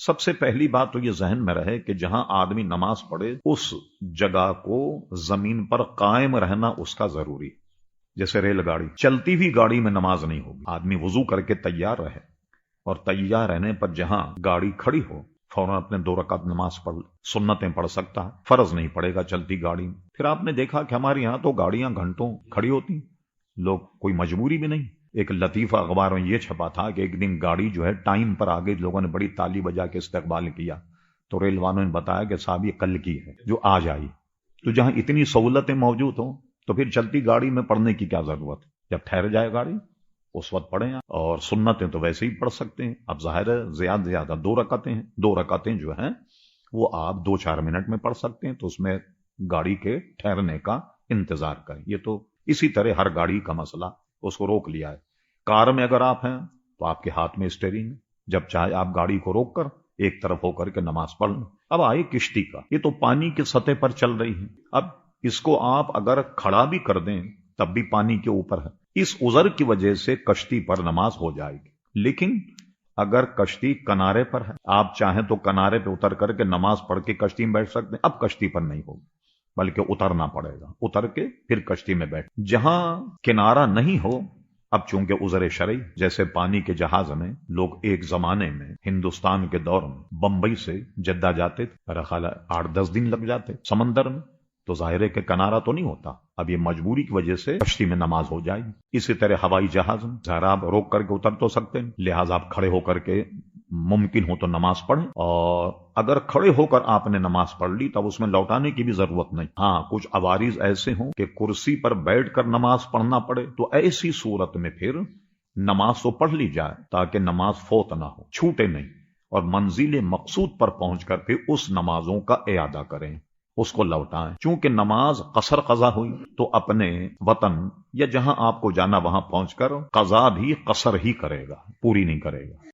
سب سے پہلی بات تو یہ ذہن میں رہے کہ جہاں آدمی نماز پڑھے اس جگہ کو زمین پر قائم رہنا اس کا ضروری. جیسے ریل گاڑی، چلتی ہوئی گاڑی میں نماز نہیں ہوگی. آدمی وضو کر کے تیار رہے اور تیار رہنے پر جہاں گاڑی کھڑی ہو فوراً اپنے 2 رکعت نماز پڑھ، سنتیں پڑھ سکتا ہے، فرض نہیں پڑے گا چلتی گاڑی میں. پھر آپ نے دیکھا کہ ہمارے یہاں تو گاڑیاں گھنٹوں کھڑی ہوتی ہیں، لوگ کوئی مجبوری بھی نہیں. ایک لطیفہ اخبار میں یہ چھپا تھا کہ ایک دن گاڑی جو ہے ٹائم پر آ گئی، لوگوں نے بڑی تالی بجا کے استقبال کیا تو ریل والوں نے بتایا کہ صاحب یہ کل کی ہے جو آج آئی. تو جہاں اتنی سہولتیں موجود ہوں تو پھر چلتی گاڑی میں پڑھنے کی کیا ضرورت؟ جب ٹھہر جائے گاڑی اس وقت پڑھیں. اور سنتیں تو ویسے ہی پڑھ سکتے ہیں. اب ظاہر ہے زیادہ زیادہ 2 رکعتیں ہیں، 2 رکعتیں جو ہیں وہ آپ 2-4 منٹ میں پڑھ سکتے ہیں، تو اس میں گاڑی کے ٹھہرنے کا انتظار کریں. یہ تو اسی طرح ہر گاڑی کا مسئلہ اس کو روک لیا ہے. کار میں اگر آپ ہیں تو آپ کے ہاتھ میں اسٹیئرنگ، جب چاہے آپ گاڑی کو روک کر ایک طرف ہو کر کے نماز پڑھ لیں. اب آئے کشتی کا، یہ تو پانی کی سطح پر چل رہی ہے. اب اس کو آپ اگر کھڑا بھی کر دیں تب بھی پانی کے اوپر ہے. اس عذر کی وجہ سے کشتی پر نماز ہو جائے گی. لیکن اگر کشتی کنارے پر ہے، آپ چاہیں تو کنارے پہ اتر کر کے نماز پڑھ کے کشتی میں بیٹھ سکتے ہیں. اب کشتی پر نہیں ہوگی بلکہ اترنا پڑے گا، اتر کے پھر کشتی میں بیٹھ. جہاں کنارہ نہیں ہو، اب چونکہ عذر شرعی، جیسے پانی کے جہاز میں لوگ ایک زمانے میں ہندوستان کے دور میں بمبئی سے جدہ جاتے تھے، میرا خیال ہے 8-10 دن لگ جاتے سمندر میں، تو ظاہر ہے کہ کنارہ تو نہیں ہوتا. اب یہ مجبوری کی وجہ سے کشتی میں نماز ہو جائے گی. اسی طرح ہوائی جہاز میں ظاہر آپ روک کر کے اتر تو سکتے ہیں، لہٰذا آپ کھڑے ہو کر کے ممکن ہو تو نماز پڑھیں. اور اگر کھڑے ہو کر آپ نے نماز پڑھ لی تب اس میں لوٹانے کی بھی ضرورت نہیں. ہاں کچھ عوارض ایسے ہوں کہ کرسی پر بیٹھ کر نماز پڑھنا پڑے، تو ایسی صورت میں پھر نماز تو پڑھ لی جائے تاکہ نماز فوت نہ ہو، چھوٹے نہیں، اور منزل مقصود پر پہنچ کر پھر اس نمازوں کا اعادہ کریں، اس کو لوٹائیں. چونکہ نماز قصر قضا ہوئی تو اپنے وطن یا جہاں آپ کو جانا وہاں پہنچ کر قضا بھی قصر ہی کرے گا، پوری نہیں کرے گا.